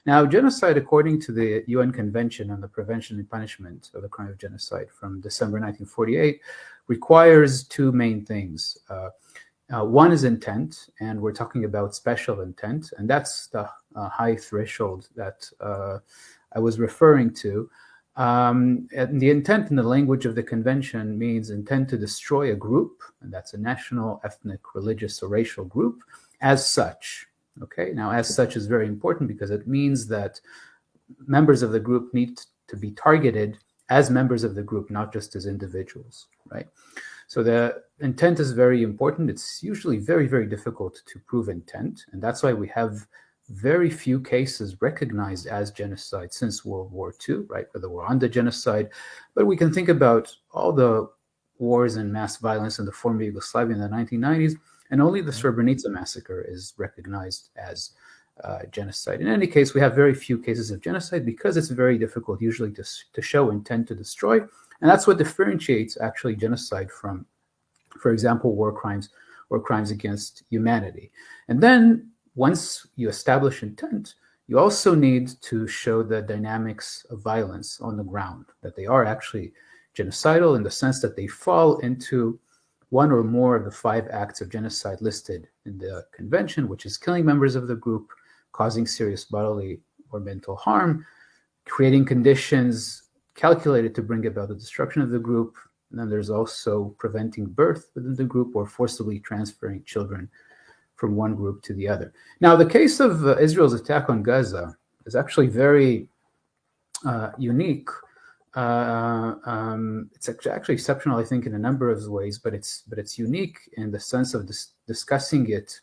Now, genocide, according to the UN Convention on the Prevention and Punishment of the Crime of Genocide from December 1948, requires two main things. One is intent, and we're talking about special intent, and that's the high threshold that I was referring to. And the intent in the language of the convention means intent to destroy a group, and that's a national, ethnic, religious, or racial group, as such. Okay, now as such is very important because it means that members of the group need to be targeted as members of the group, not just as individuals, right? So the intent is very important. It's usually very, very difficult to prove intent, and that's why we have very few cases recognized as genocide since World War II, right, for the Rwanda genocide. But we can think about all the wars and mass violence in the former Yugoslavia in the 1990s, and only the Srebrenica massacre is recognized as genocide. In any case, we have very few cases of genocide because it's very difficult usually to show intent to destroy. And that's what differentiates actually genocide from, for example, war crimes or crimes against humanity. And then once you establish intent, you also need to show the dynamics of violence on the ground, that they are actually genocidal in the sense that they fall into one or more of the 5 acts of genocide listed in the convention, which is killing members of the group, causing serious bodily or mental harm, creating conditions calculated to bring about the destruction of the group. And then there's also preventing birth within the group or forcibly transferring children from one group to the other. Now, the case of Israel's attack on Gaza is actually very unique. It's actually exceptional, I think, in a number of ways, but it's unique in the sense of discussing it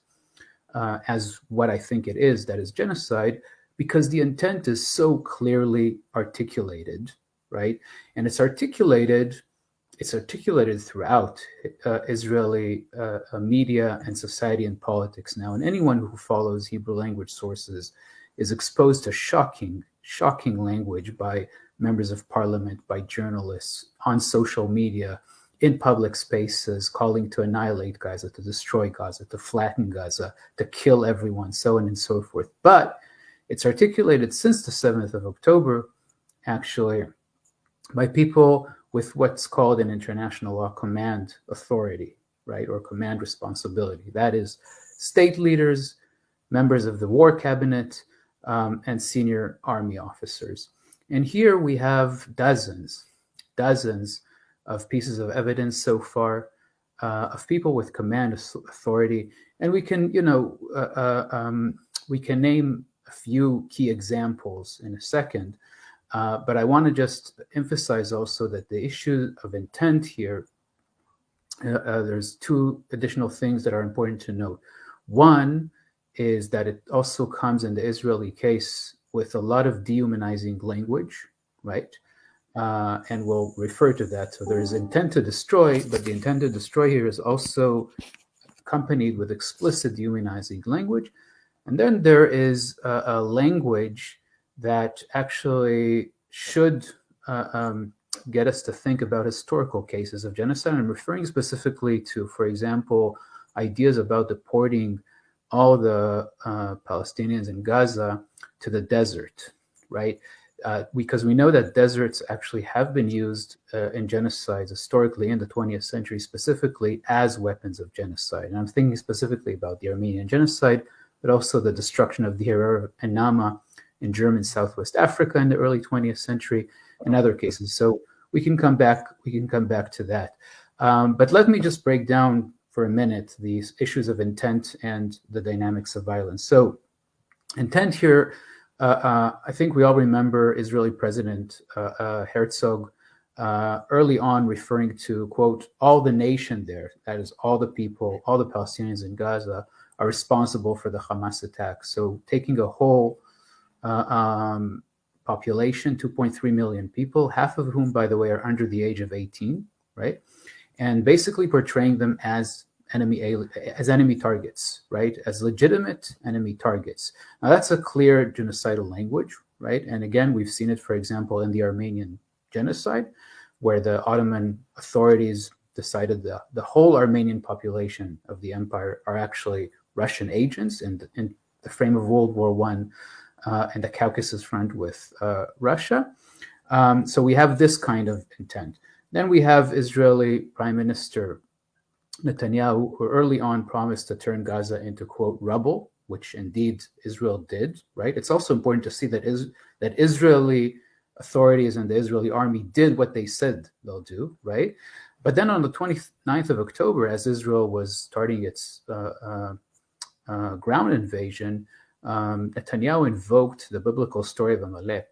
as what I think it is, that is genocide, because the intent is so clearly articulated, right? And it's articulated throughout Israeli media and society and politics now. And anyone who follows Hebrew language sources is exposed to shocking language by members of parliament, by journalists, on social media, in public spaces, calling to annihilate Gaza, to destroy Gaza, to flatten Gaza, to kill everyone, so on and so forth. But it's articulated since the 7th of October, actually, by people with what's called in international law command authority, right, or command responsibility. That is state leaders, members of the war cabinet, and senior army officers. And here we have dozens of pieces of evidence so far of people with command authority. And we can, we can name a few key examples in a second. But I want to just emphasize also that the issue of intent here, there's 2 additional things that are important to note. One is that it also comes in the Israeli case with a lot of dehumanizing language, right? And we'll refer to that. So there's intent to destroy, but the intent to destroy here is also accompanied with explicit dehumanizing language. And then there is a language that actually should get us to think about historical cases of genocide. I'm referring specifically to, for example, ideas about deporting all the Palestinians in Gaza to the desert, right? Because we know that deserts actually have been used in genocides historically in the 20th century, specifically as weapons of genocide. And I'm thinking specifically about the Armenian genocide, but also the destruction of Deir and Nama in German Southwest Africa in the early 20th century, and other cases. So we can come back to that. But let me just break down for a minute these issues of intent and the dynamics of violence. So intent here, I think we all remember Israeli President Herzog early on referring to, quote, all the nation there, that is all the people, all the Palestinians in Gaza are responsible for the Hamas attack. So taking a whole population, 2.3 million people, half of whom, by the way, are under the age of 18, right? And basically portraying them as enemy targets, right? As legitimate enemy targets. Now that's a clear genocidal language, right? And again, we've seen it, for example, in the Armenian genocide, where the Ottoman authorities decided the whole Armenian population of the empire are actually Russian agents in the frame of World War I. and the Caucasus Front with Russia. So we have this kind of intent. Then we have Israeli Prime Minister Netanyahu, who early on promised to turn Gaza into, quote, rubble, which indeed Israel did, right? It's also important to see that Israeli authorities and the Israeli army did what they said they'll do, right? But then on the 29th of October, as Israel was starting its ground invasion, Netanyahu invoked the biblical story of Amalek,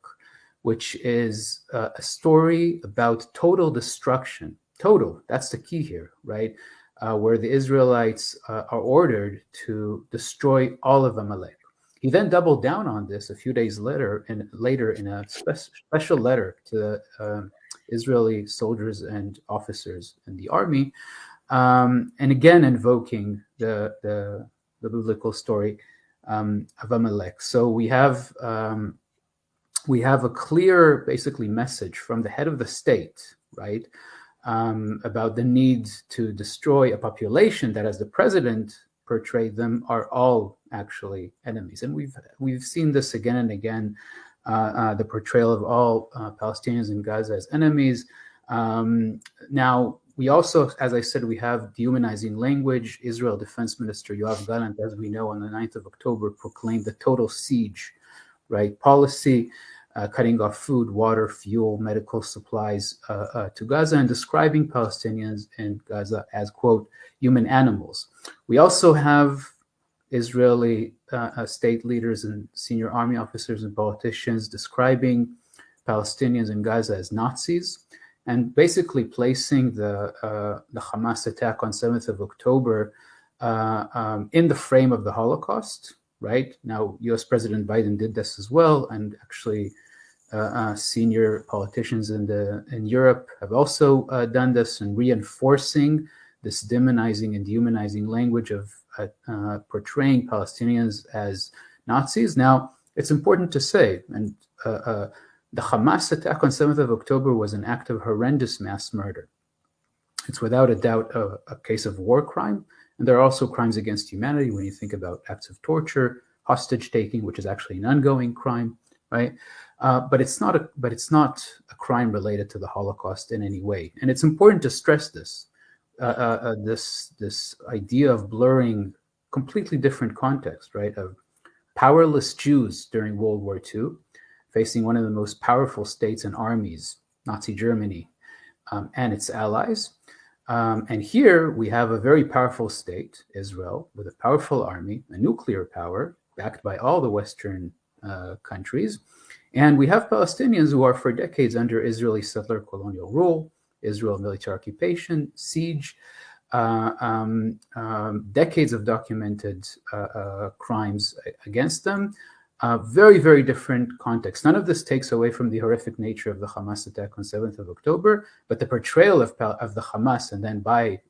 which is a story about total destruction. Total, that's the key here, right? Where the Israelites are ordered to destroy all of Amalek. He then doubled down on this a few days later in a special letter to the Israeli soldiers and officers in the army, and again invoking the biblical story of Amalek. So we have a clear, basically, message from the head of the state, right, about the need to destroy a population that, as the president portrayed them, are all actually enemies. And we've seen this again and again, the portrayal of all Palestinians in Gaza as enemies. Now, we also, as I said, we have dehumanizing language. Israel Defense Minister Yoav Gallant, as we know, on the 9th of October, proclaimed the total siege, right, policy, cutting off food, water, fuel, medical supplies to Gaza, and describing Palestinians in Gaza as, quote, human animals. We also have Israeli state leaders and senior army officers and politicians describing Palestinians in Gaza as Nazis, and basically placing the Hamas attack on 7th of October in the frame of the Holocaust, right? Now, US President Biden did this as well, and actually senior politicians in Europe have also done this, and reinforcing this demonizing and dehumanizing language of portraying Palestinians as Nazis. Now, it's important to say, and the Hamas attack on 7th of October was an act of horrendous mass murder. It's without a doubt a case of war crime, and there are also crimes against humanity when you think about acts of torture, hostage taking, which is actually an ongoing crime, right? But it's not a crime related to the Holocaust in any way. And it's important to stress this. This idea of blurring completely different context, right? Of powerless Jews during World War II, facing one of the most powerful states and armies, Nazi Germany, and its allies. And here we have a very powerful state, Israel, with a powerful army, a nuclear power, backed by all the Western countries. And we have Palestinians who are for decades under Israeli settler colonial rule, Israel military occupation, siege, decades of documented crimes against them. Very, very different context. None of this takes away from the horrific nature of the Hamas attack on 7th of October, but the portrayal of the Hamas, and then by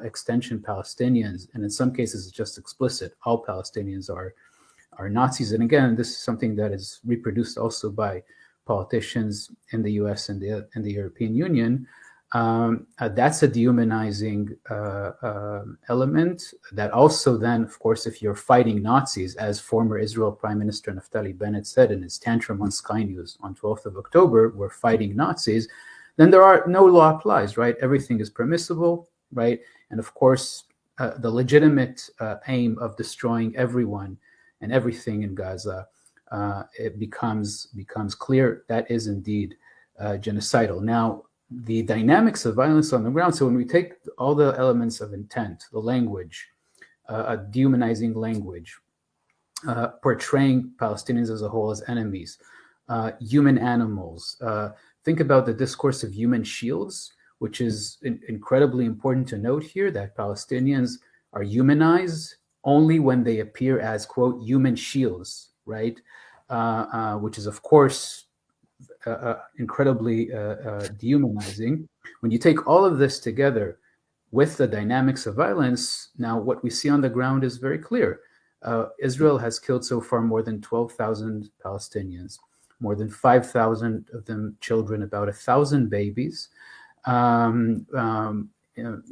extension Palestinians, and in some cases it's just explicit, all Palestinians are Nazis. And again, this is something that is reproduced also by politicians in the US and the European Union. That's a dehumanizing element that also then, of course, if you're fighting Nazis, as former Israel Prime Minister Naftali Bennett said in his tantrum on Sky News on 12th of October, we're fighting Nazis, then no law applies, right? Everything is permissible, right? And of course, the legitimate aim of destroying everyone and everything in Gaza, it becomes clear that is indeed genocidal. Now, the dynamics of violence on the ground. So when we take all the elements of intent, the language, dehumanizing language, portraying Palestinians as a whole as enemies, human animals, think about the discourse of human shields, which is incredibly important to note here, that Palestinians are humanized only when they appear as, quote, human shields, right? Which is, of course, incredibly dehumanizing. When you take all of this together with the dynamics of violence, now what we see on the ground is very clear. Israel has killed so far more than 12,000 Palestinians, more than 5,000 of them children, about 1,000 babies,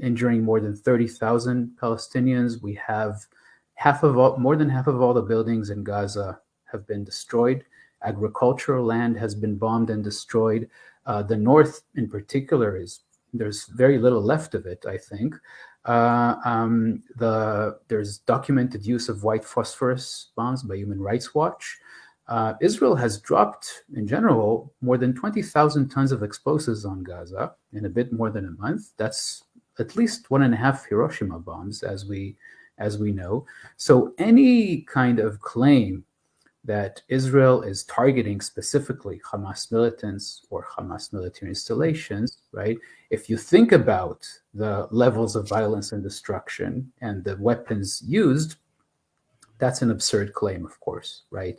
injuring more than 30,000 Palestinians. We have more than half of all the buildings in Gaza have been destroyed. Agricultural land has been bombed and destroyed. The north, in particular, there's very little left of it, I think. There's documented use of white phosphorus bombs by Human Rights Watch. Israel has dropped, in general, more than 20,000 tons of explosives on Gaza in a bit more than a month. That's at least 1.5 Hiroshima bombs, as we know. So any kind of claim that Israel is targeting specifically Hamas militants or Hamas military installations, right? If you think about the levels of violence and destruction and the weapons used, that's an absurd claim, of course, right?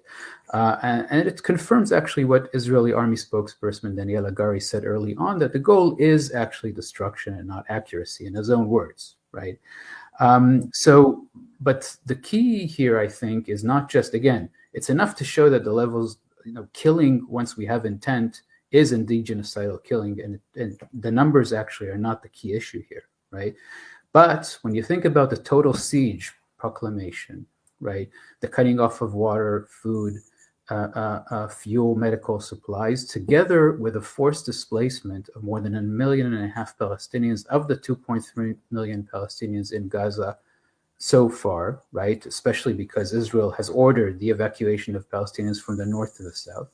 And it confirms actually what Israeli army spokesperson Daniel Hagari said early on, that the goal is actually destruction and not accuracy, in his own words, right? But the key here, I think, is not just, again, it's enough to show that the levels, killing once we have intent is indeed genocidal killing, and the numbers actually are not the key issue here, right? But when you think about the total siege proclamation, right, the cutting off of water, food, fuel, medical supplies, together with a forced displacement of more than 1.5 million Palestinians of the 2.3 million Palestinians in Gaza so far, right, especially because Israel has ordered the evacuation of Palestinians from the north to the south,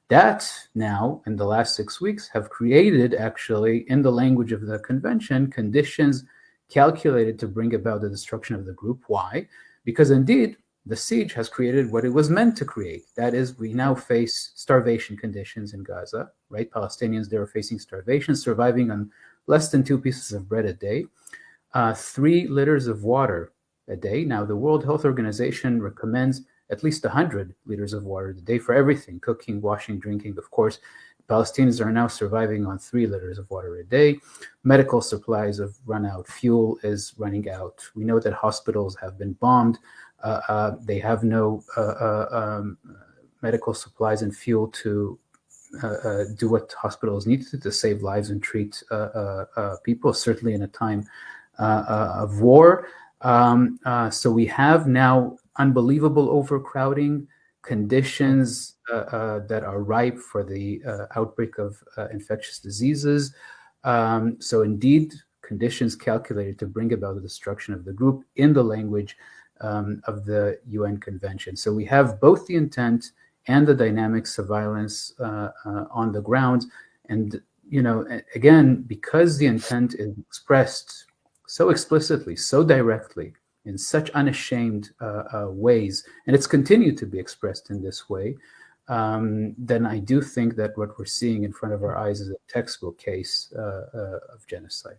that now, in the last 6 weeks, have created, actually, in the language of the convention, conditions calculated to bring about the destruction of the group. Why? Because indeed, the siege has created what it was meant to create. That is, we now face starvation conditions in Gaza, right? Palestinians, they are facing starvation, surviving on less than 2 pieces of bread a day, 3 liters of water a day. Now, the World Health Organization recommends at least 100 liters of water a day for everything, cooking, washing, drinking. Of course, Palestinians are now surviving on 3 liters of water a day. Medical supplies have run out. Fuel is running out. We know that hospitals have been bombed. They have no medical supplies and fuel to do what hospitals need to save lives and treat people, certainly in a time of war. So we have now unbelievable overcrowding, conditions that are ripe for the outbreak of infectious diseases. So indeed, conditions calculated to bring about the destruction of the group in the language of the UN Convention. So we have both the intent and the dynamics of violence on the ground. And, again, because the intent is expressed so explicitly, so directly, in such unashamed ways, and it's continued to be expressed in this way, then I do think that what we're seeing in front of our eyes is a textbook case of genocide.